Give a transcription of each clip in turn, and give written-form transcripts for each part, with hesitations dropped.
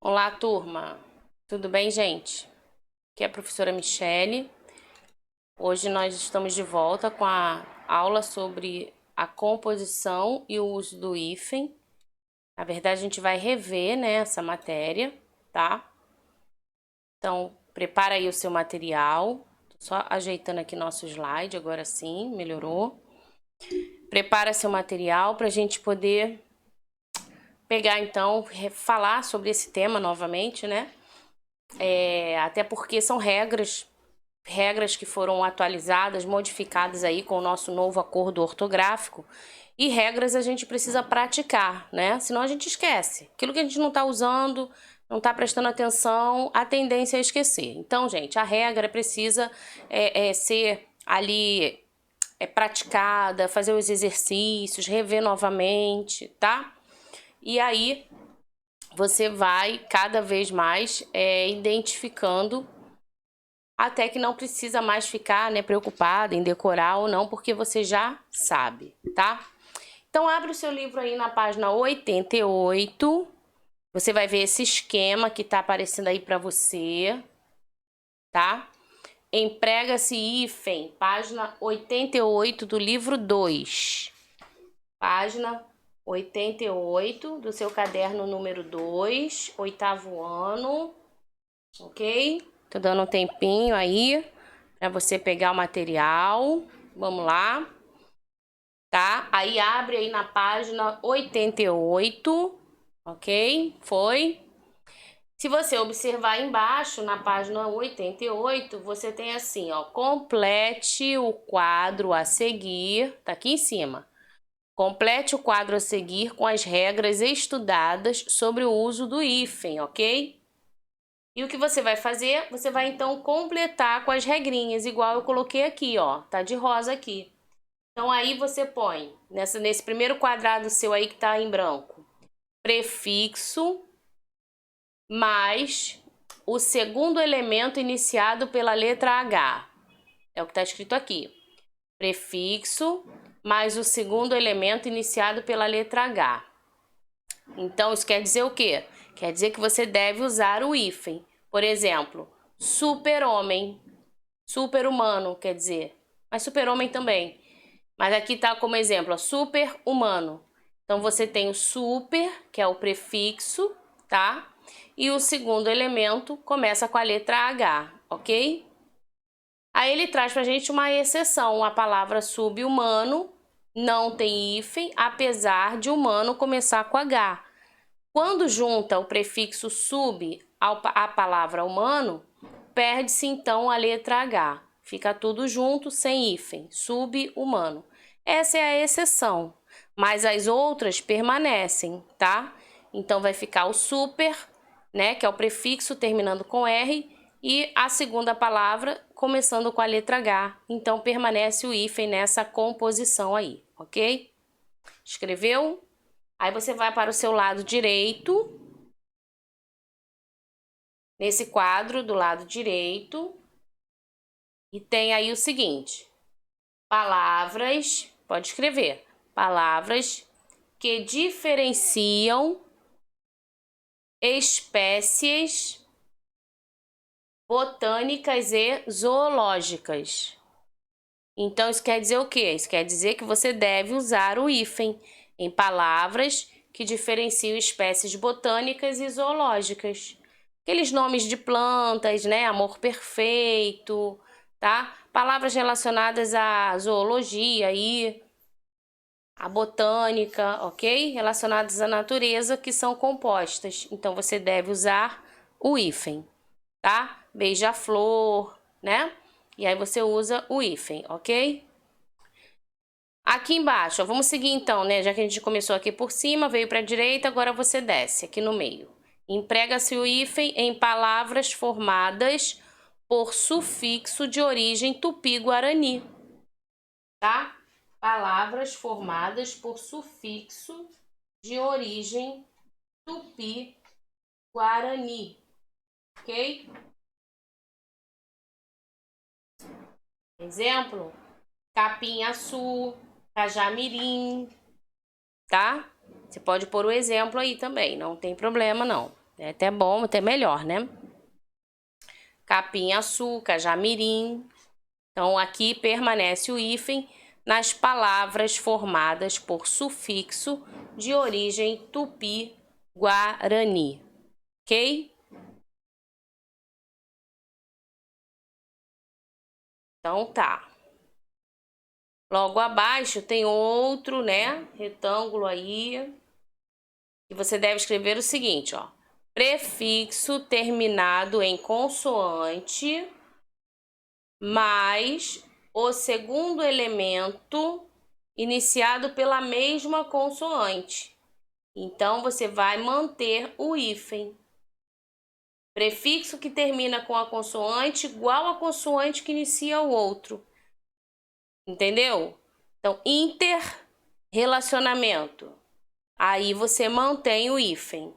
Olá, turma. Tudo bem, gente? Aqui é a professora Michele. Hoje nós estamos de volta com a aula sobre a composição e o uso do hífen. Na verdade, a gente vai rever, né, essa matéria, tá? Então, prepara aí o seu material. Tô só ajeitando aqui nosso slide, agora sim, melhorou. Prepara seu material para a gente poder pegar, então, falar sobre esse tema novamente, né? Até porque são regras que foram atualizadas, modificadas aí com o nosso novo acordo ortográfico, e regras a gente precisa praticar, né? Senão a gente esquece. Aquilo que a gente não está usando, não está prestando atenção, a tendência é esquecer. Então, gente, a regra precisa ser ali praticada, fazer os exercícios, rever novamente, tá? E aí você vai cada vez mais identificando, até que não precisa mais ficar, né, preocupada em decorar ou não, porque você já sabe, tá? Então abre o seu livro aí na página 88. Você vai ver esse esquema que tá aparecendo aí para você, tá? Emprega-se hífen, página 88 do livro 2. Página 88 do seu caderno número 2, oitavo ano, ok? Tô dando um tempinho aí para você pegar o material. Vamos lá, tá? Aí abre aí na página 88, ok? Foi. Se você observar embaixo, na página 88, você tem assim, ó, complete o quadro a seguir, tá aqui em cima. Complete o quadro a seguir com as regras estudadas sobre o uso do hífen, ok? E o que você vai fazer? Você vai então completar com as regrinhas, igual eu coloquei aqui, ó, tá de rosa aqui. Então aí você põe, nesse primeiro quadrado seu aí que tá em branco, prefixo mais o segundo elemento iniciado pela letra H. É o que tá escrito aqui. Prefixo mais o segundo elemento iniciado pela letra H. Então, isso quer dizer o quê? Quer dizer que você deve usar o hífen. Por exemplo, super-homem, super-humano, quer dizer. Mas super-homem também. Mas aqui tá como exemplo, ó, super-humano. Então, você tem o super, que é o prefixo, tá? E o segundo elemento começa com a letra H, ok? Aí ele traz pra gente uma exceção. A palavra sub-humano não tem hífen, apesar de humano começar com H. Quando junta o prefixo sub à palavra humano, perde-se então a letra H. Fica tudo junto, sem hífen, sub-humano. Essa é a exceção, mas as outras permanecem, tá? Então vai ficar o super, né, que é o prefixo terminando com R, e a segunda palavra começando com a letra H. Então permanece o hífen nessa composição aí, ok? Escreveu? Aí você vai para o seu lado direito, nesse quadro do lado direito, e tem aí o seguinte: palavras, pode escrever, palavras que diferenciam espécies botânicas e zoológicas. Então, isso quer dizer o quê? Isso quer dizer que você deve usar o hífen em palavras que diferenciam espécies botânicas e zoológicas. Aqueles nomes de plantas, né? Amor perfeito, tá? Palavras relacionadas à zoologia e à botânica, ok? Relacionadas à natureza, que são compostas. Então, você deve usar o hífen, tá? Beija-flor, né? E aí você usa o hífen, ok? Aqui embaixo, ó, vamos seguir então, né? Já que a gente começou aqui por cima, veio para a direita, agora você desce aqui no meio. Emprega-se o hífen em palavras formadas por sufixo de origem tupi-guarani, tá? Palavras formadas por sufixo de origem tupi-guarani, ok? Exemplo: capim-açu, cajamirim, tá? Você pode pôr o exemplo aí também, não tem problema não. É até bom, até melhor, né? Capim-açúcar, jamirim. Então, aqui permanece o hífen nas palavras formadas por sufixo de origem tupi-guarani, ok? Então, tá. Logo abaixo tem outro, né, retângulo aí, e você deve escrever o seguinte, ó. Prefixo terminado em consoante mais o segundo elemento iniciado pela mesma consoante. Então, você vai manter o hífen. Prefixo que termina com a consoante igual a consoante que inicia o outro. Entendeu? Então, interrelacionamento. Aí você mantém o hífen.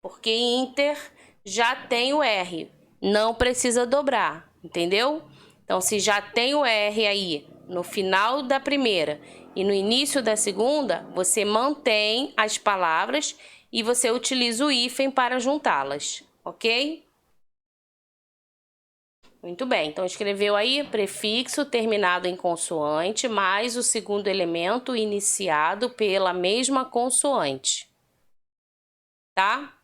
Porque inter já tem o R. Não precisa dobrar. Entendeu? Então, se já tem o R aí no final da primeira e no início da segunda, você mantém as palavras e você utiliza o hífen para juntá-las. Ok? Muito bem, então escreveu aí prefixo terminado em consoante mais o segundo elemento iniciado pela mesma consoante, tá?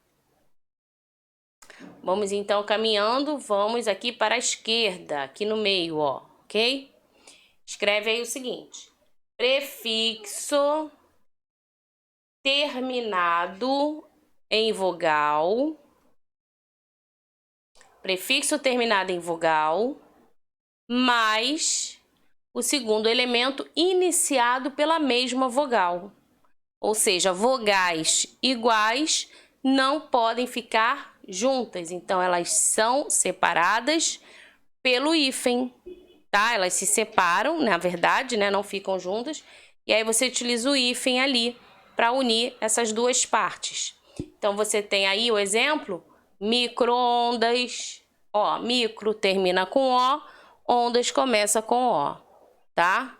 Vamos então caminhando, vamos aqui para a esquerda, aqui no meio, ó, ok? Escreve aí o seguinte: prefixo terminado em vogal, prefixo terminado em vogal, mais o segundo elemento iniciado pela mesma vogal. Ou seja, vogais iguais não podem ficar juntas, então elas são separadas pelo hífen, tá? Elas se separam, na verdade, né? Não ficam juntas, e aí você utiliza o hífen ali para unir essas duas partes. Então você tem aí o exemplo: micro-ondas, ó, micro termina com O, ondas começa com O, tá?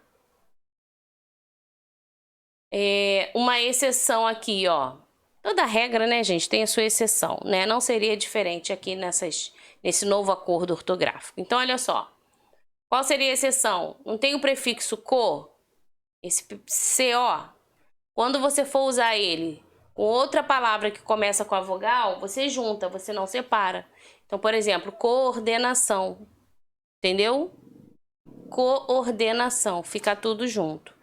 Uma exceção aqui, ó. Toda regra, né, gente, tem a sua exceção, né? Não seria diferente aqui nesse novo acordo ortográfico. Então, olha só. Qual seria a exceção? Não tem o prefixo co? Esse CO? Quando você for usar ele com outra palavra que começa com a vogal, você junta, você não separa. Então, por exemplo, coordenação. Entendeu? Coordenação. Fica tudo junto.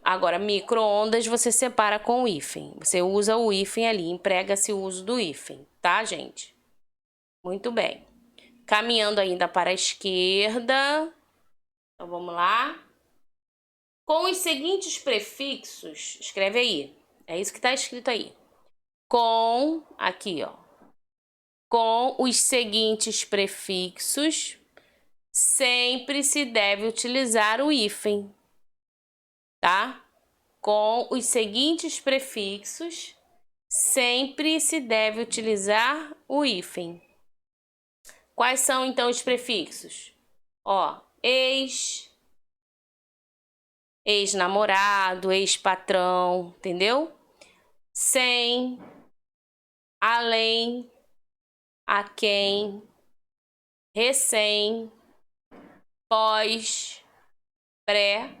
Agora, micro-ondas você separa com o hífen. Você usa o hífen ali, emprega-se o uso do hífen, tá, gente? Muito bem. Caminhando ainda para a esquerda. Então, vamos lá. Com os seguintes prefixos, escreve aí. É isso que está escrito aí. Com, aqui, ó. Com os seguintes prefixos, sempre se deve utilizar o hífen, tá? Com os seguintes prefixos, sempre se deve utilizar o hífen. Quais são, então, os prefixos? Ó, ex-namorado, ex-patrão, entendeu? Sem, além, a quem, recém, pós, pré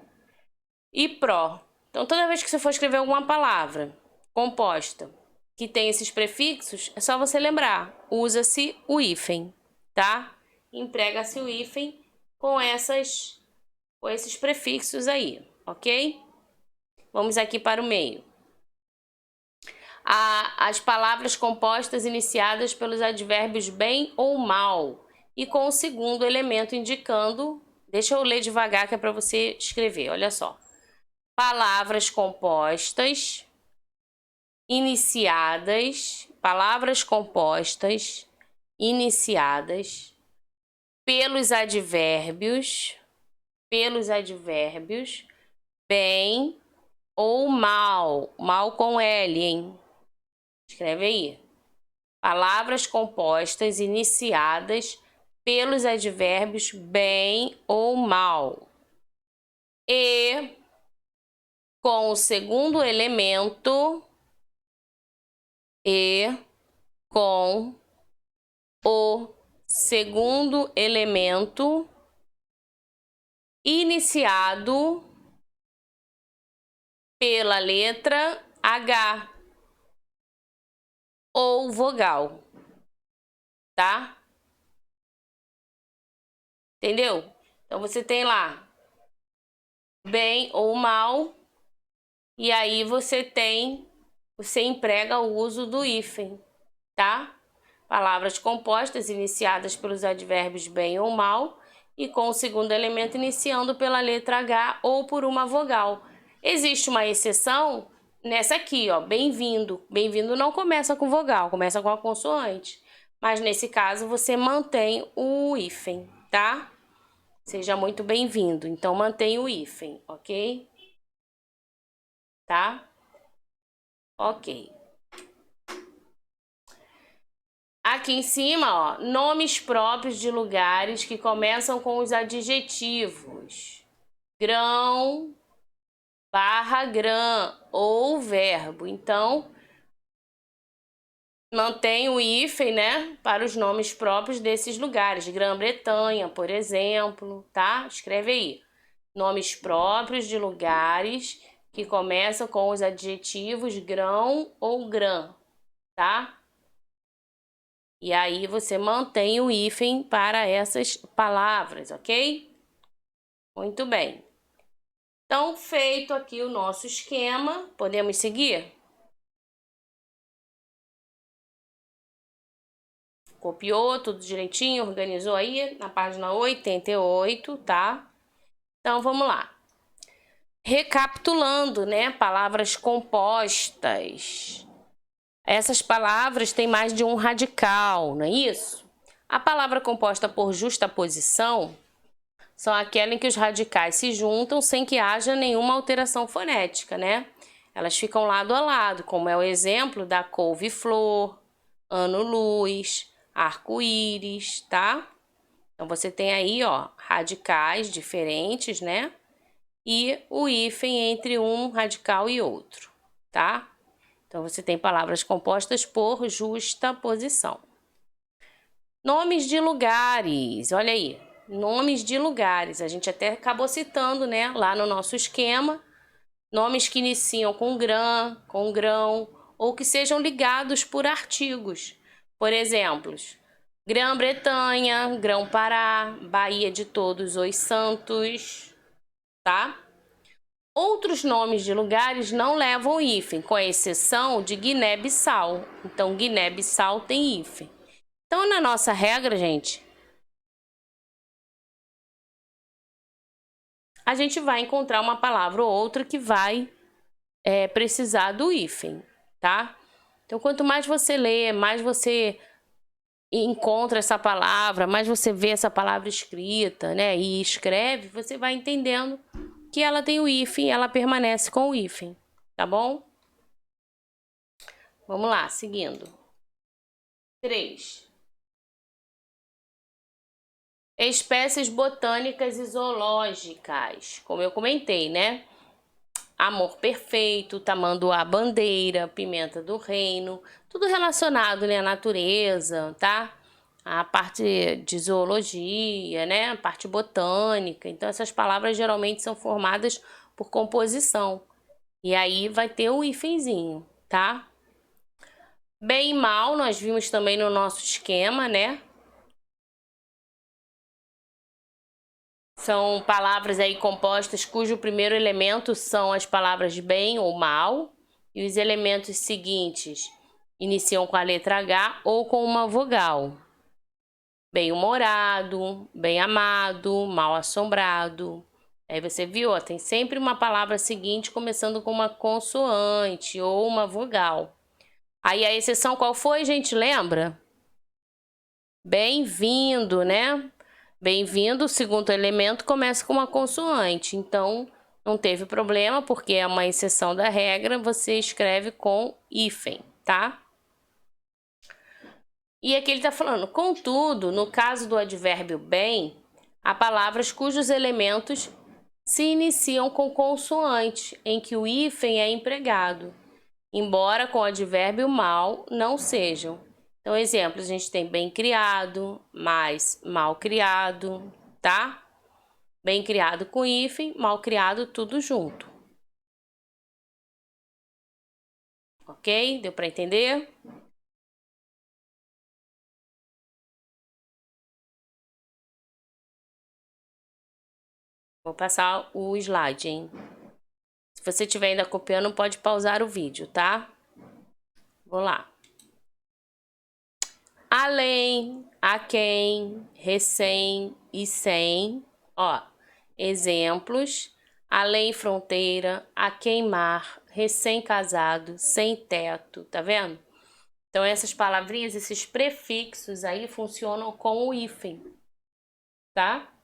e pró. Então, toda vez que você for escrever alguma palavra composta que tem esses prefixos, é só você lembrar, usa-se o hífen, tá? Emprega-se o hífen com esses prefixos aí, ok? Vamos aqui para o meio. As palavras compostas iniciadas pelos advérbios bem ou mal e com o segundo elemento indicando. Deixa eu ler devagar que é para você escrever, olha só. Palavras compostas iniciadas pelos advérbios bem ou mal, mal com L, hein? Escreve aí. Palavras compostas iniciadas pelos advérbios bem ou mal. E com o segundo elemento com o segundo elemento iniciado pela letra H ou vogal, tá? Entendeu? Então você tem lá bem ou mal, e aí você emprega o uso do hífen, tá? Palavras compostas iniciadas pelos advérbios bem ou mal e com o segundo elemento iniciando pela letra H ou por uma vogal. Existe uma exceção nessa aqui, ó, bem-vindo. Bem-vindo não começa com vogal, começa com a consoante. Mas nesse caso você mantém o hífen, tá? Seja muito bem-vindo. Então mantém o hífen, ok? Tá? Ok. Aqui em cima, ó, nomes próprios de lugares que começam com os adjetivos grão, barra grã ou verbo. Então, mantém o hífen, né, para os nomes próprios desses lugares. Grã-Bretanha, por exemplo, tá? Escreve aí. Nomes próprios de lugares que começam com os adjetivos grão ou grã, tá? E aí você mantém o hífen para essas palavras, ok? Muito bem. Então, feito aqui o nosso esquema, podemos seguir? Copiou tudo direitinho, organizou aí na página 88, tá? Então, vamos lá. Recapitulando, né? Palavras compostas. Essas palavras têm mais de um radical, não é isso? A palavra composta por justaposição são aquelas em que os radicais se juntam sem que haja nenhuma alteração fonética, né? Elas ficam lado a lado, como é o exemplo da couve-flor, ano-luz, arco-íris, tá? Então, você tem aí, ó, radicais diferentes, né? E o hífen entre um radical e outro, tá? Então, você tem palavras compostas por justaposição. Nomes de lugares, olha aí. Nomes de lugares, a gente até acabou citando, né, lá no nosso esquema, nomes que iniciam com grão, ou que sejam ligados por artigos. Por exemplo, Grã-Bretanha, Grão-Pará, Bahia de Todos os Santos, tá? Outros nomes de lugares não levam hífen, com exceção de Guiné-Bissau. Então, Guiné-Bissau tem hífen. Então, na nossa regra, gente, a gente vai encontrar uma palavra ou outra que vai precisar do hífen, tá? Então, quanto mais você lê, mais você encontra essa palavra, mais você vê essa palavra escrita, né, e escreve, você vai entendendo que ela tem o hífen, ela permanece com o hífen, tá bom? Vamos lá, seguindo. 3. Espécies botânicas e zoológicas, como eu comentei, né? Amor perfeito, tamanduá-bandeira, pimenta do reino, tudo relacionado, né, à natureza, tá? A parte de zoologia, né? A parte botânica. Então, essas palavras geralmente são formadas por composição. E aí vai ter o hífenzinho, tá? Bem e mal, nós vimos também no nosso esquema, né? São palavras aí compostas cujo primeiro elemento são as palavras bem ou mal. E os elementos seguintes iniciam com a letra H ou com uma vogal. Bem-humorado, bem-amado, mal-assombrado. Aí você viu, ó, tem sempre uma palavra seguinte começando com uma consoante ou uma vogal. Aí a exceção qual foi, gente? Lembra? Bem-vindo, né? Bem-vindo, o segundo elemento começa com uma consoante. Então, não teve problema, porque é uma exceção da regra, você escreve com hífen, tá? E aqui ele tá falando, contudo, no caso do advérbio bem, há palavras cujos elementos se iniciam com consoante, em que o hífen é empregado, embora com o advérbio mal não sejam. Então, exemplos, a gente tem bem criado, mais mal criado, tá? Bem criado com hífen, mal criado tudo junto. Ok? Deu para entender? Vou passar o slide, hein? Se você estiver ainda copiando, pode pausar o vídeo, tá? Vou lá. Além, a quem, recém e sem. Ó, exemplos. Além fronteira, a queimar, recém-casado, sem teto, tá vendo? Então, essas palavrinhas, esses prefixos aí funcionam com o hífen, tá?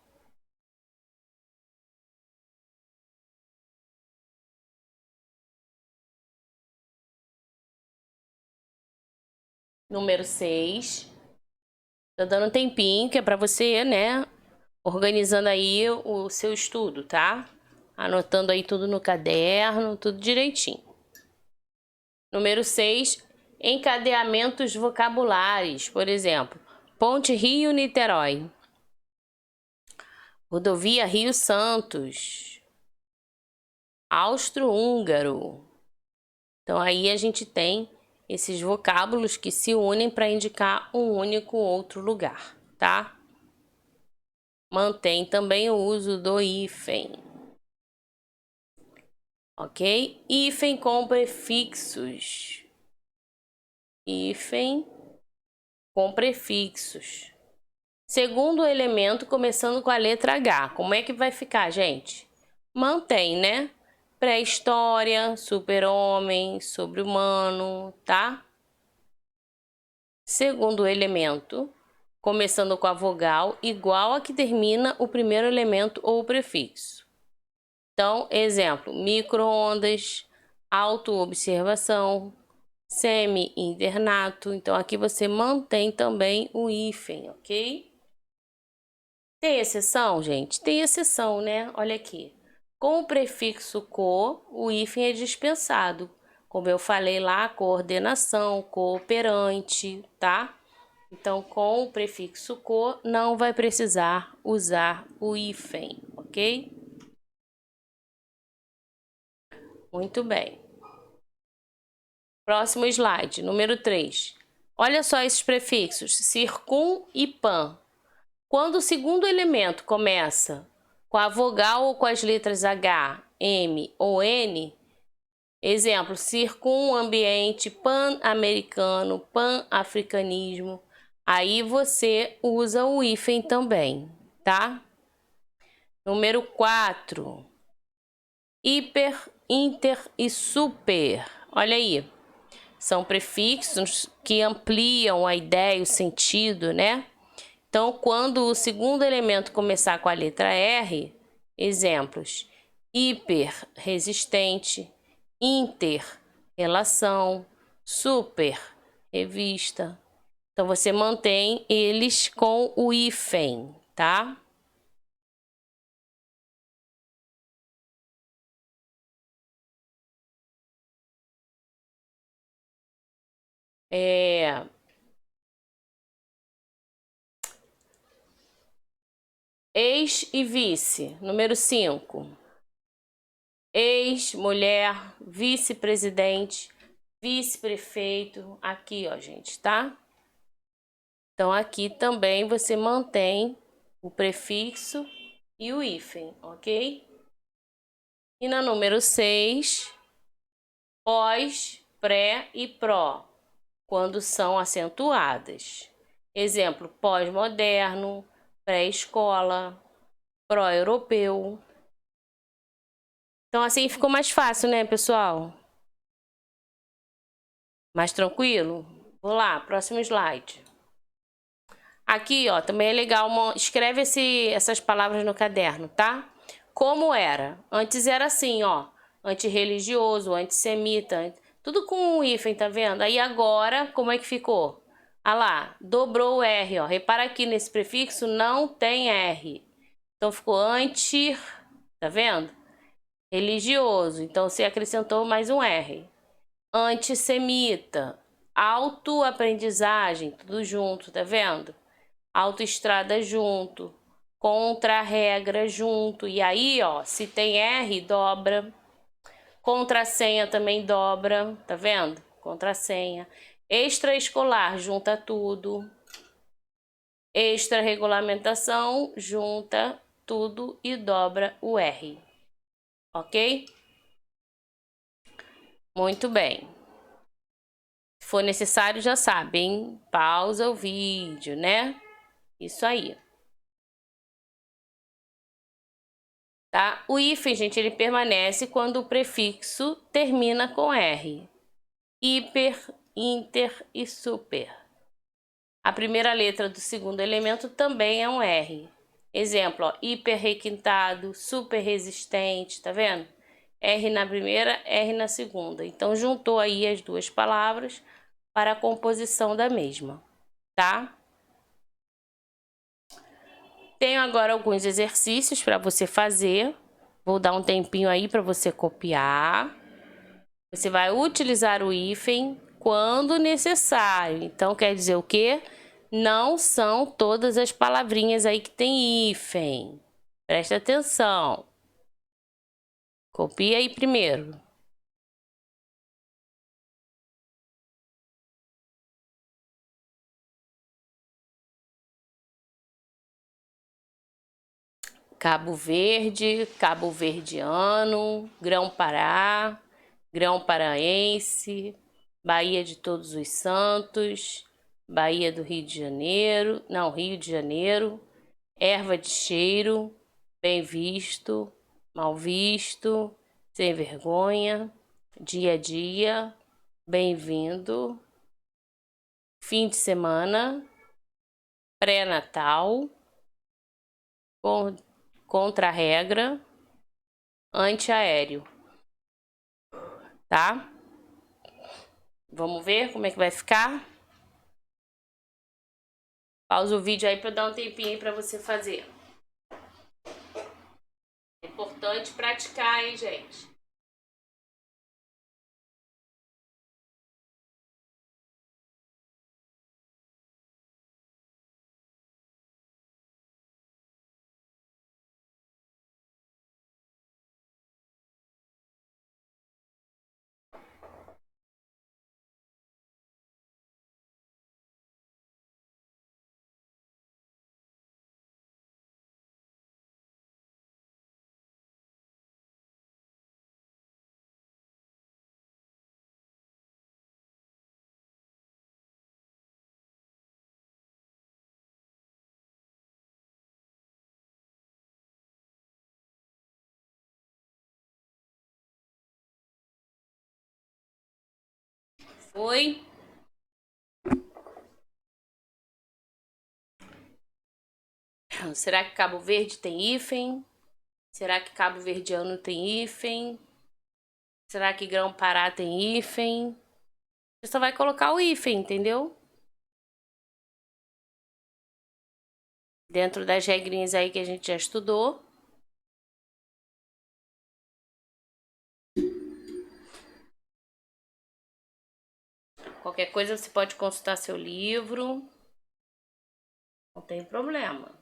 Número 6. Tô dando um tempinho, que é pra você, né, organizando aí o seu estudo, tá? Anotando aí tudo no caderno, tudo direitinho. Número 6, encadeamentos vocabulares. Por exemplo, Ponte Rio-Niterói. Rodovia Rio-Santos. Austro-húngaro. Então, aí a gente tem esses vocábulos que se unem para indicar um único outro lugar, tá? Mantém também o uso do hífen. Ok? Hífen com prefixos. Hífen com prefixos. Segundo elemento, começando com a letra H. Como é que vai ficar, gente? Mantém, né? Pré-história, super-homem, sobre-humano, tá? Segundo elemento, começando com a vogal, igual a que termina o primeiro elemento ou prefixo. Então, exemplo, micro-ondas, auto-observação, semi-internato. Então, aqui você mantém também o hífen, ok? Tem exceção, gente? Tem exceção, né? Olha aqui. Com o prefixo co, o hífen é dispensado. Como eu falei lá, coordenação, cooperante, tá? Então, com o prefixo co, não vai precisar usar o hífen, ok? Muito bem. Próximo slide, número 3. Olha só esses prefixos, circum e pan. Quando o segundo elemento começa com a vogal ou com as letras H, M ou N, exemplo, circunambiente, pan-americano, pan-africanismo, aí você usa o hífen também, tá? Número 4. Hiper, inter e super. Olha aí. São prefixos que ampliam a ideia, o sentido, né? Então, quando o segundo elemento começar com a letra R, exemplos, hiper, resistente, inter, relação, super, revista. Então, você mantém eles com o hífen, tá? Ex e vice, número 5. Ex, mulher, vice-presidente, vice-prefeito. Aqui, ó, gente, tá? Então, aqui também você mantém o prefixo e o hífen, ok? E na número 6, pós, pré e pró, quando são acentuadas. Exemplo, pós-moderno, pré-escola, pró-europeu. Então, assim ficou mais fácil, né, pessoal? Mais tranquilo? Vou lá, próximo slide. Aqui, ó, também é legal, escreve essas palavras no caderno, tá? Como era? Antes era assim, ó, antirreligioso, antissemita, tudo com um hífen, tá vendo? Aí agora, como é que ficou? Ah lá, dobrou o R, ó. Repara aqui nesse prefixo, não tem R. Então ficou anti, tá vendo? Religioso, então você acrescentou mais um R. Antissemita, Autoaprendizagem, tudo junto, tá vendo? Autoestrada junto, contra-regra junto. E aí, ó, se tem R, dobra. Contrassenha também dobra, tá vendo? Contrassenha. Extraescolar, junta tudo. Extra-regulamentação, junta tudo e dobra o R. Ok? Muito bem. Se for necessário, já sabem, pausa o vídeo, né? Isso aí. Tá? O hífen, gente, ele permanece quando o prefixo termina com R. Hiper, inter e super. A primeira letra do segundo elemento também é um R. Exemplo, ó, hiper requintado, super resistente, tá vendo? R na primeira, R na segunda. Então, juntou aí as duas palavras para a composição da mesma, tá? Tenho agora alguns exercícios para você fazer. Vou dar um tempinho aí para você copiar. Você vai utilizar o hífen quando necessário. Então, quer dizer o quê? Não são todas as palavrinhas aí que tem hífen. Presta atenção. Copia aí primeiro. Cabo Verde, Cabo Verdeano, Grão-Pará, Grão-Paraense, Bahia de Todos os Santos, Bahia do Rio de Janeiro, não, Rio de Janeiro, erva de cheiro, bem visto, mal visto, sem vergonha, dia a dia, bem-vindo, fim de semana, pré-natal, contra-regra, antiaéreo, tá? Vamos ver como é que vai ficar? Pausa o vídeo aí para dar um tempinho aí para você fazer. É importante praticar, hein, gente? Foi? Será que Cabo Verde tem hífen? Será que Cabo Verdeano tem hífen? Será que Grão-Pará tem hífen? Você só vai colocar o hífen, entendeu? Dentro das regrinhas aí que a gente já estudou. Qualquer coisa você pode consultar seu livro. Não tem problema.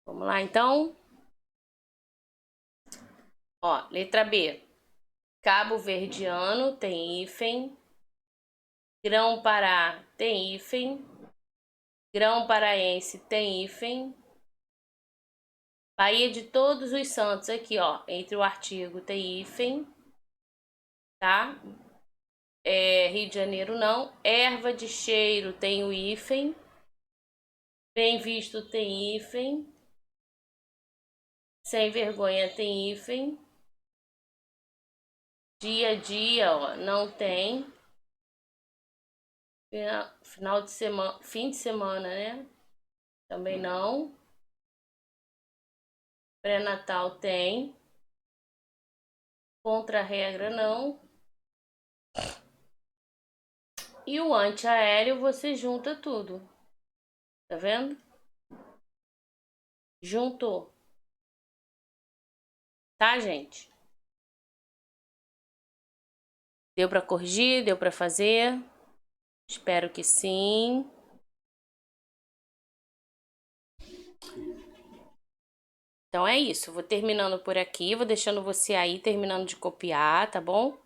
Vamos lá, então? Ó, letra B. Cabo Verdeano tem hífen. Grão-Pará tem hífen. Grão-Paraense tem hífen. Bahia de Todos os Santos, aqui, ó, entre o artigo tem hífen, tá? Rio de Janeiro não. Erva de cheiro tem o hífen. Bem visto tem hífen. Sem vergonha tem hífen. Dia a dia, ó, não tem. Final de semana, fim de semana, né? Também não. Pré-natal tem. Contra-regra não. E o antiaéreo você junta tudo. Tá vendo? Juntou. Tá, gente? Deu para corrigir? Deu para fazer? Espero que sim. Então é isso. Vou terminando por aqui. Vou deixando você aí terminando de copiar, tá bom?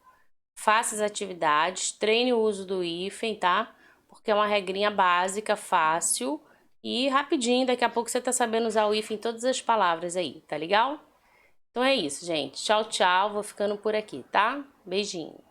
Faça as atividades, treine o uso do hífen, tá? Porque é uma regrinha básica, fácil e rapidinho. Daqui a pouco você tá sabendo usar o hífen em todas as palavras aí, tá legal? Então é isso, gente. Tchau, tchau. Vou ficando por aqui, tá? Beijinho.